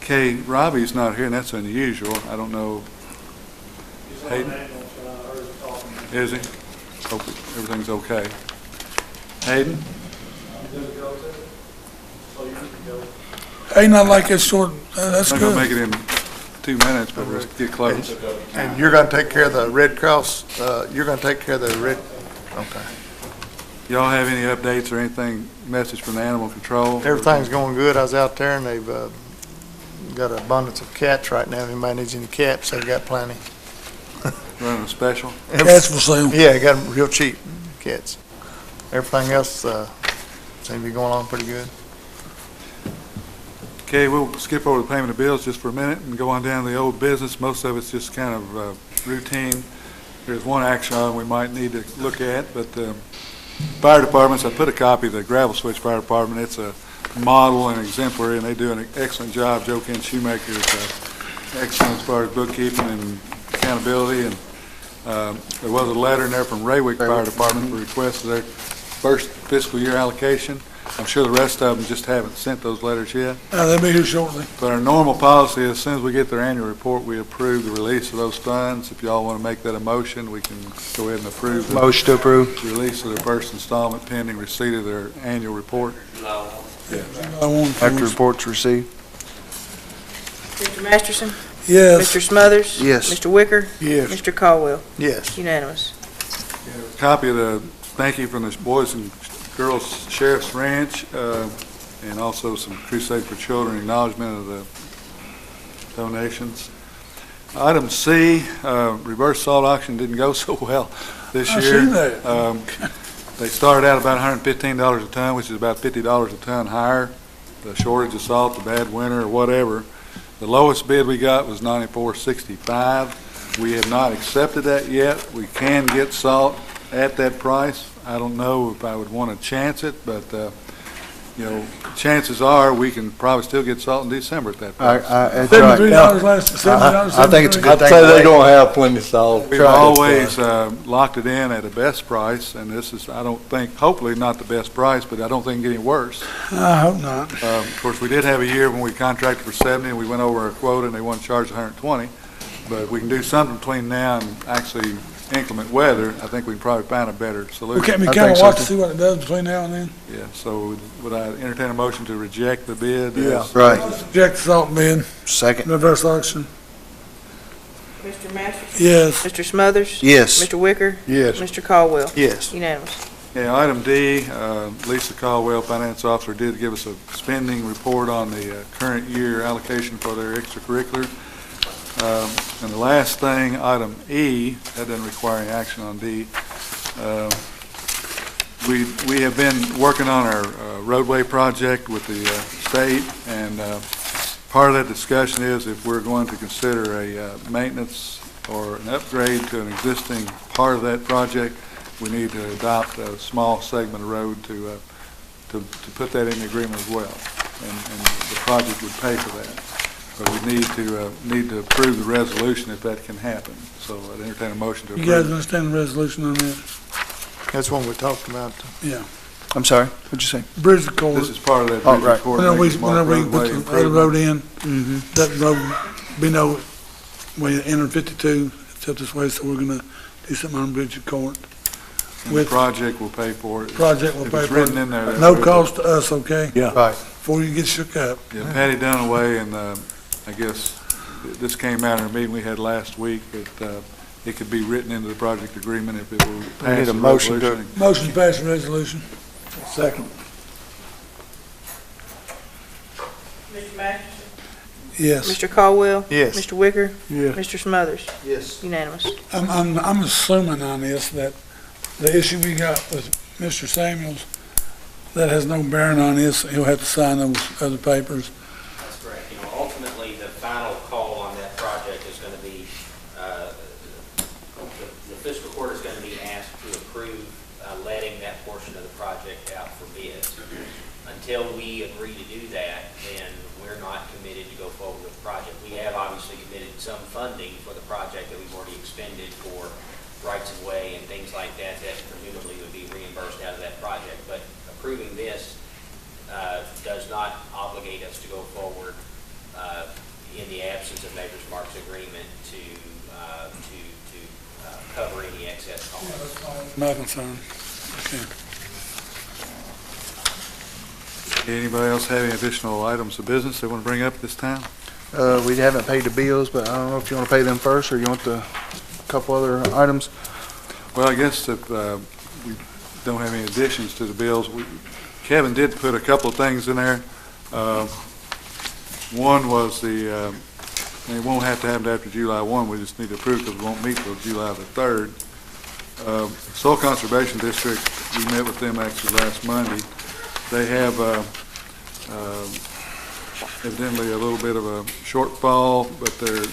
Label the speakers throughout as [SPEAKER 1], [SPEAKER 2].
[SPEAKER 1] Okay, Robbie's not here, and that's unusual. I don't know. Hayden? Is he? Hope everything's okay. Hayden?
[SPEAKER 2] Hey, not like it's short. That's
[SPEAKER 1] I'm
[SPEAKER 2] good.
[SPEAKER 1] going to make it in 2 minutes, but let's get close.
[SPEAKER 3] And you're going to take care of the Red Cross, you're going to take care of the Red, okay.
[SPEAKER 1] Y'all have any updates or anything, message from the animal control?
[SPEAKER 3] Everything's going good. I was out there and they've got an abundance of cats right now. If anybody needs any cats, they've got plenty.
[SPEAKER 1] Running a special?
[SPEAKER 2] Cats for sale.
[SPEAKER 3] Yeah, got them real cheap, cats. Everything else seems to be going on pretty good.
[SPEAKER 1] Okay, we'll skip over the payment of bills just for a minute and go on down to the old business. Most of it's just kind of routine. There's one action item we might need to look at, but fire departments, I put a copy of the Gravel Switch Fire Department. It's a model and exemplary, and they do an excellent job. Joe Ken Shoemaker is excellent as far as bookkeeping and accountability. And there was a letter in there from Raywick Fire Department for request of their first fiscal year allocation. I'm sure the rest of them just haven't sent those letters yet.
[SPEAKER 2] They'll be here shortly.
[SPEAKER 1] But our normal policy is as soon as we get their annual report, we approve the release of those funds. If y'all want to make that a motion, we can go ahead and approve the
[SPEAKER 4] Motion to approve.
[SPEAKER 1] release of their first installment pending receipt of their annual report.
[SPEAKER 4] After reports received.
[SPEAKER 5] Mr. Masterson?
[SPEAKER 2] Yes.
[SPEAKER 5] Mr. Smothers?
[SPEAKER 4] Yes.
[SPEAKER 5] Mr. Wicker?
[SPEAKER 2] Yes.
[SPEAKER 5] Mr. Caldwell?
[SPEAKER 3] Yes.
[SPEAKER 5] Unanimous.
[SPEAKER 1] Copy of the thank you from the Boys and Girls Sheriff's Ranch, and also some Crusade for Children acknowledgement of the donations. Item C, reverse salt auction didn't go so well this
[SPEAKER 2] I
[SPEAKER 1] year.
[SPEAKER 2] seen that.
[SPEAKER 1] They started out about $115 a ton, which is about $50 a ton higher. The shortage of salt, the bad winter, or whatever. The lowest bid we got was $94.65. We have not accepted that yet. We can get salt at that price. I don't know if I would want to chance it, but you know, chances are we can probably still get salt in December at that price.
[SPEAKER 4] That's
[SPEAKER 2] $73
[SPEAKER 4] right.
[SPEAKER 2] last, $70.
[SPEAKER 4] I think it's a good
[SPEAKER 6] I'd
[SPEAKER 4] thing.
[SPEAKER 6] say they're gonna have plenty of salt.
[SPEAKER 1] We've always locked it in at a best price, and this is, I don't think, hopefully not the best price, but I don't think it can get any worse.
[SPEAKER 2] I hope not.
[SPEAKER 1] Of course, we did have a year when we contracted for 70 and we went over our quota and they wanted to charge 120. But if we can do something between now and actually inclement weather, I think we can probably find a better solution.
[SPEAKER 2] Okay, we
[SPEAKER 4] I
[SPEAKER 2] kind
[SPEAKER 4] think
[SPEAKER 2] of
[SPEAKER 4] so,
[SPEAKER 2] watch to
[SPEAKER 4] too.
[SPEAKER 2] see what it does between now and then.
[SPEAKER 1] Yeah, so would I entertain a motion to reject the bid?
[SPEAKER 6] Yeah.
[SPEAKER 4] Right.
[SPEAKER 2] Reject the salt bid,
[SPEAKER 4] Second.
[SPEAKER 2] reverse auction.
[SPEAKER 5] Mr. Masterson?
[SPEAKER 2] Yes.
[SPEAKER 5] Mr. Smothers?
[SPEAKER 4] Yes.
[SPEAKER 5] Mr. Wicker?
[SPEAKER 6] Yes.
[SPEAKER 5] Mr. Caldwell?
[SPEAKER 3] Yes.
[SPEAKER 5] Unanimous.
[SPEAKER 1] Yeah, item D, Lisa Caldwell, Finance Officer, did give us a spending report on the current year allocation for their extracurricular. And the last thing, item E, that doesn't require any action on D. We have been working on our roadway project with the state, and part of that discussion is if we're going to consider a maintenance or an upgrade to an existing part of that project, we need to adopt a small segment of road to put that in the agreement as well, and the project would pay for that. But we need to approve the resolution if that can happen. So I'd entertain a motion to
[SPEAKER 2] You
[SPEAKER 1] approve.
[SPEAKER 2] guys understand the resolution on that?
[SPEAKER 3] That's one we talked about.
[SPEAKER 2] Yeah.
[SPEAKER 4] I'm sorry. What'd you say?
[SPEAKER 2] Bridge accord.
[SPEAKER 1] This is part of that.
[SPEAKER 4] Oh,
[SPEAKER 1] Bridge
[SPEAKER 4] right.
[SPEAKER 1] Accord
[SPEAKER 2] Whenever we
[SPEAKER 1] Maintenance Mark
[SPEAKER 2] put
[SPEAKER 1] roadway
[SPEAKER 2] the other road
[SPEAKER 1] improvement.
[SPEAKER 2] in, that road, be no, we entered 52, it's up this way, so we're gonna do something on Bridge Accord.
[SPEAKER 1] And the
[SPEAKER 2] with-
[SPEAKER 1] project will pay for it.
[SPEAKER 2] Project will
[SPEAKER 1] If
[SPEAKER 2] pay
[SPEAKER 1] it's
[SPEAKER 2] for
[SPEAKER 1] written
[SPEAKER 2] it.
[SPEAKER 1] in there.
[SPEAKER 2] No cost to us, okay?
[SPEAKER 6] Yeah.
[SPEAKER 3] Right.
[SPEAKER 2] Before you get shook up.
[SPEAKER 1] Yeah, Patty Dunaway, and I guess this came out in a meeting we had last week, that it could be written into the project agreement if it will pass
[SPEAKER 3] need a
[SPEAKER 1] the
[SPEAKER 3] motion to-
[SPEAKER 1] resolution.
[SPEAKER 2] Motion to pass the resolution. Second.
[SPEAKER 5] Mr. Masterson?
[SPEAKER 2] Yes.
[SPEAKER 5] Mr. Caldwell?
[SPEAKER 3] Yes.
[SPEAKER 5] Mr. Wicker?
[SPEAKER 6] Yes.
[SPEAKER 5] Mr. Smothers?
[SPEAKER 4] Yes.
[SPEAKER 5] Unanimous.
[SPEAKER 2] I'm assuming on this that the issue we got with Mr. Samuels, that has no bearing on this, he'll have to sign those other papers.
[SPEAKER 7] That's correct. You know, ultimately, the final call on that project is going to be, the fiscal court is going to be asked to approve letting that portion of the project out for bids. Until we agree to do that, then we're not committed to go forward with the project. We have obviously committed some funding for the project that we've already expended for rights of way and things like that, that presumably would be reimbursed out of that project. But approving this does not obligate us to go forward
[SPEAKER 2] My concern. Okay.
[SPEAKER 1] Anybody else have any additional items of business they want to bring up at this time?
[SPEAKER 4] We haven't paid the bills, but I don't know if you want to pay them first or you want the couple other items.
[SPEAKER 1] Well, I guess if we don't have any additions to the bills, Kevin did put a couple of things in there. One was and it won't have to happen after July 1, we just need to approve because we won't meet till July the 3rd. Soil Conservation District, we met with them actually last Monday. They have evidently a little bit of a shortfall, but they're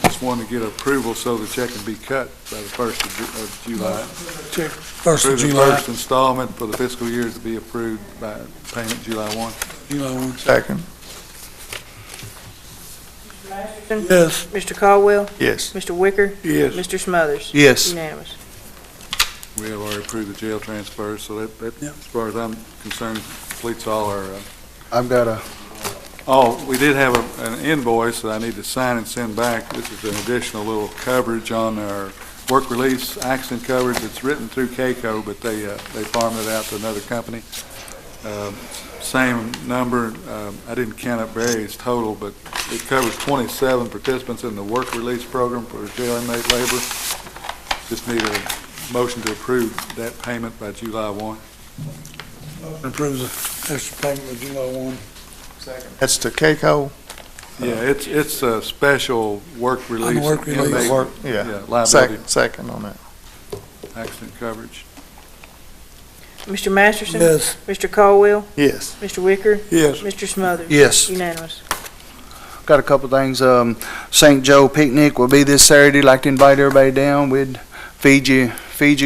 [SPEAKER 1] just wanting to get approval so the check can be cut by the 1st of July.
[SPEAKER 2] Check first of
[SPEAKER 1] Approve the
[SPEAKER 2] July.
[SPEAKER 1] first installment for the fiscal year to be approved by payment July 1.
[SPEAKER 2] July 1.
[SPEAKER 3] Second.
[SPEAKER 5] Mr. Masterson?
[SPEAKER 2] Yes.
[SPEAKER 5] Mr. Caldwell?
[SPEAKER 3] Yes.
[SPEAKER 5] Mr. Wicker?
[SPEAKER 2] Yes.
[SPEAKER 5] Mr. Smothers?
[SPEAKER 4] Yes.
[SPEAKER 5] Unanimous.
[SPEAKER 1] We have already approved the jail transfers, so that
[SPEAKER 2] Yep.
[SPEAKER 1] as far as I'm concerned, completes all our,
[SPEAKER 4] I've got a,
[SPEAKER 1] we did have an invoice that I need to sign and send back. This is an additional little coverage on our work release accident coverage. It's written through CAECO, but they farmed it out to another company. Same number, I didn't count up Barry's total, but it covers 27 participants in the work release program for jail inmate labor. Just need a motion to approve that payment by July 1.
[SPEAKER 2] Approves the extra payment of July 1.
[SPEAKER 3] That's to CAECO?
[SPEAKER 1] Yeah, it's a special work release.
[SPEAKER 2] work release.
[SPEAKER 1] inmate,
[SPEAKER 3] Work, yeah.
[SPEAKER 1] liability
[SPEAKER 3] Second on that.
[SPEAKER 1] accident coverage.
[SPEAKER 5] Mr. Masterson?
[SPEAKER 2] Yes.
[SPEAKER 5] Mr. Caldwell?
[SPEAKER 3] Yes.
[SPEAKER 5] Mr. Wicker?
[SPEAKER 2] Yes.
[SPEAKER 5] Mr. Smothers?
[SPEAKER 4] yes.
[SPEAKER 5] Unanimous.
[SPEAKER 4] Got a couple things. St. Joe picnic will be this Saturday. Like to invite everybody down. We'd feed you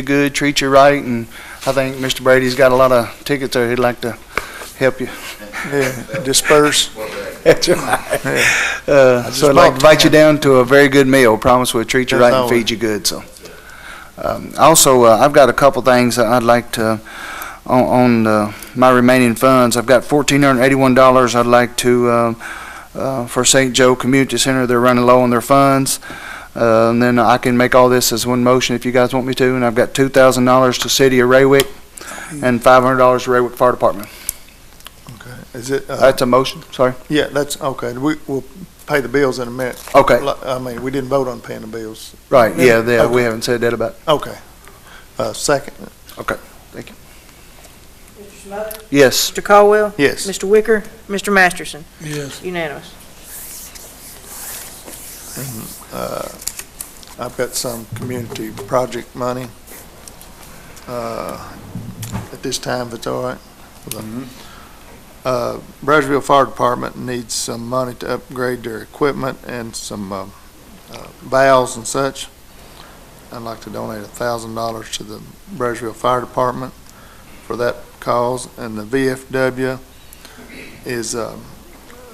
[SPEAKER 4] good, treat you right, and I think Mr. Brady's got a lot of tickets there. He'd like to help you.
[SPEAKER 3] Yeah, disperse.
[SPEAKER 4] That's right.
[SPEAKER 3] just
[SPEAKER 4] So I'd like to
[SPEAKER 3] bought
[SPEAKER 4] invite you down to a very good meal. Promise we'll treat you
[SPEAKER 3] There's
[SPEAKER 4] right and
[SPEAKER 3] always-
[SPEAKER 4] feed you good. So, also, I've got a couple things that I'd like to on my remaining funds. I've got $1,481. I'd like to for St. Joe Community Center. They're running low on their funds. And then I can make all this as one motion if you guys want me to. And I've got $2,000 to City of Raywick and $500 to Raywick Fire Department.
[SPEAKER 3] Okay. Is it,
[SPEAKER 4] That's a motion. Sorry.
[SPEAKER 3] yeah, that's, okay. We'll pay the bills in a minute.
[SPEAKER 4] Okay.
[SPEAKER 3] I mean, we didn't vote on paying the bills.
[SPEAKER 4] Right. Yeah. We
[SPEAKER 3] Okay.
[SPEAKER 4] haven't said that about.
[SPEAKER 3] Okay. Second.
[SPEAKER 4] Okay. Thank you.
[SPEAKER 5] Mr. Smothers?
[SPEAKER 4] Yes.
[SPEAKER 5] Mr. Caldwell?
[SPEAKER 3] Yes.
[SPEAKER 5] Mr. Wicker? Mr. Masterson?
[SPEAKER 2] Yes.
[SPEAKER 5] Unanimous.
[SPEAKER 3] I've got some community project money, at this time, if it's all right. Bradsville Fire Department needs some money to upgrade their equipment and some, valves and such. I'd like to donate $1,000 to the Bradsville Fire Department for that cause, and the VFW is,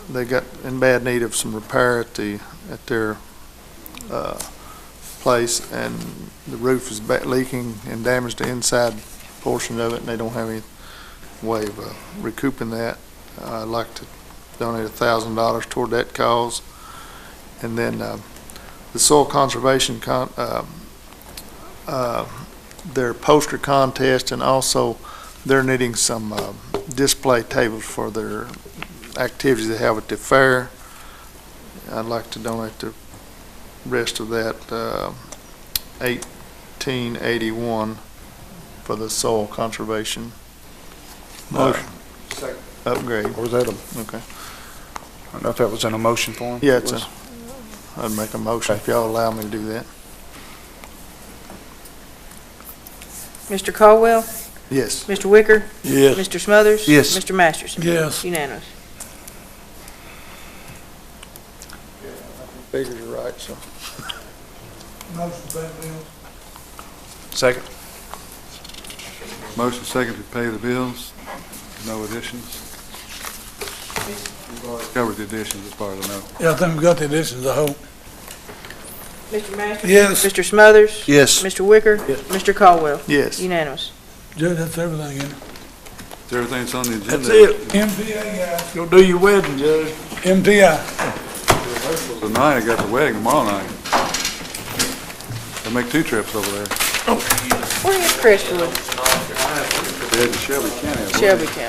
[SPEAKER 3] they got in bad need of some repair at their place, and the roof is leaking and damaged the inside portion of it, and they don't have any way of recouping that. I'd like to donate $1,000 toward that cause. And then the soil conservation their poster contest, and also they're needing some display tables for their activities they have at the fair. I'd like to donate the rest of that, $1,881 for the soil conservation.
[SPEAKER 2] Motion.
[SPEAKER 3] Upgrade.
[SPEAKER 4] Or was that a?
[SPEAKER 3] Okay.
[SPEAKER 4] I don't know if that was in a motion form.
[SPEAKER 3] Yeah, I'd make a motion if y'all allow me to do that.
[SPEAKER 5] Mr. Caldwell?
[SPEAKER 3] Yes.
[SPEAKER 5] Mr. Wicker?
[SPEAKER 2] Yes.
[SPEAKER 5] Mr. Smothers?
[SPEAKER 4] Yes.
[SPEAKER 5] Mr. Masterson?
[SPEAKER 2] Yes.
[SPEAKER 5] Unanimous.
[SPEAKER 3] Figures are right, so.
[SPEAKER 2] Motion to pay bills.
[SPEAKER 4] Second.
[SPEAKER 1] Motion second to pay the bills. No additions. We've already covered the additions as far as I know.
[SPEAKER 2] Yeah, I think we got the additions, I hope.
[SPEAKER 5] Mr. Masterson?
[SPEAKER 2] Yes.
[SPEAKER 5] Mr. Smothers?
[SPEAKER 4] Yes.
[SPEAKER 5] Mr. Wicker?
[SPEAKER 2] Yes.
[SPEAKER 5] Mr. Caldwell?
[SPEAKER 3] Yes.
[SPEAKER 5] Unanimous.
[SPEAKER 2] Judge, that's everything in it.
[SPEAKER 1] Is everything that's on the agenda?
[SPEAKER 2] That's it. MPA, guys. Go do your wedding, Judge. MPI.
[SPEAKER 1] Tonight, I got the wedding tomorrow night. I'll make 2 trips over there.
[SPEAKER 5] Where is Crestwood?
[SPEAKER 1] There's Shelby County.
[SPEAKER 5] Shelby County.